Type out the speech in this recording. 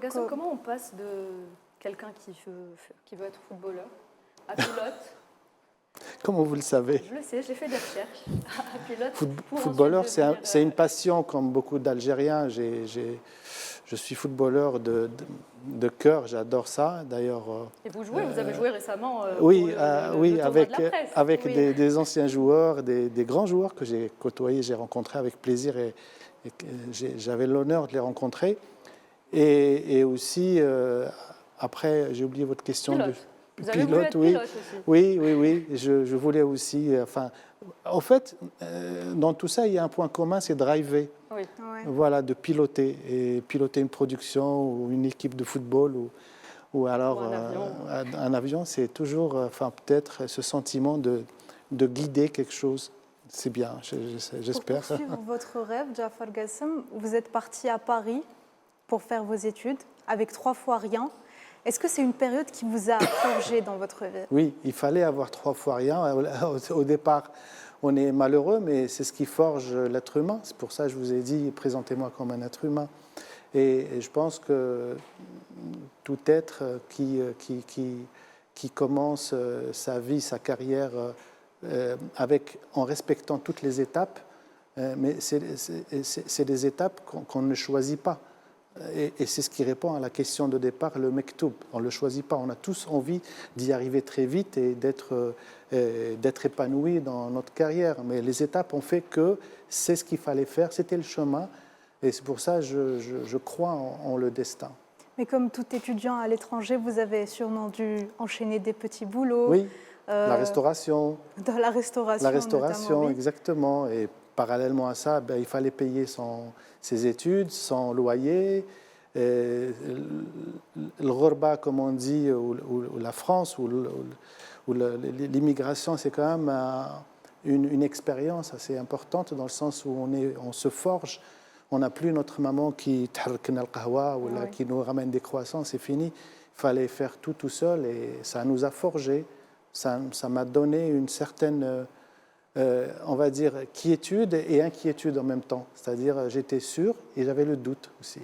Gaston, comment on passe de quelqu'un qui veut être footballeur à pilote? Comment vous le savez? Je le sais, j'ai fait des recherches. À pilote pour Footballeur, ensuite devenir, c'est une passion comme beaucoup d'Algériens. Je suis footballeur de cœur, j'adore ça. D'ailleurs. Et vous jouez, vous avez joué récemment oui, pour oui, le tournoi avec, de la presse. avec Oui. des anciens joueurs, des grands joueurs que j'ai côtoyés, j'ai rencontrés avec plaisir et j'avais l'honneur de les rencontrer. Et aussi, après, j'ai oublié votre question Pilote. Vous avez voulu être oui. pilote aussi. Oui. Je voulais aussi. Enfin, en fait, dans tout ça, il y a un point commun, c'est driver. Oui. Ouais. Voilà, de piloter et piloter une production ou une équipe de football ou alors un avion, c'est toujours, enfin peut-être ce sentiment de guider quelque chose. C'est bien, j'espère. Pour poursuivre votre rêve, Jafar Gassem, vous êtes parti à Paris pour faire vos études avec 3 fois rien. Est-ce que c'est une période qui vous a forgé dans votre vie? Oui, il fallait avoir 3 fois rien. Au départ, on est malheureux, mais c'est ce qui forge l'être humain. C'est pour ça que je vous ai dit, présentez-moi comme un être humain. Et je pense que tout être qui commence sa vie, sa carrière en respectant toutes les étapes, mais c'est des étapes qu'on ne choisit pas. Et c'est ce qui répond à la question de départ, le mektoub. On ne le choisit pas. On a tous envie d'y arriver très vite et d'être épanoui dans notre carrière. Mais les étapes ont fait que c'est ce qu'il fallait faire, c'était le chemin. Et c'est pour ça que je crois en le destin. Mais comme tout étudiant à l'étranger, vous avez sûrement dû enchaîner des petits boulots. Oui, la restauration. Dans la restauration. La restauration, oui. Exactement. Et parallèlement à ça, il fallait payer ses études, son loyer. Le ghorba, comme on dit, ou la France, ou l'immigration, c'est quand même une expérience assez importante dans le sens où on se forge. On n'a plus notre maman qui t'harkna al-qahwa ou qui nous ramène des croissants, c'est fini. Il fallait faire tout seul et ça nous a forgé. Ça m'a donné une certaine, on va dire, quiétude et inquiétude en même temps. C'est-à-dire, j'étais sûr et j'avais le doute aussi.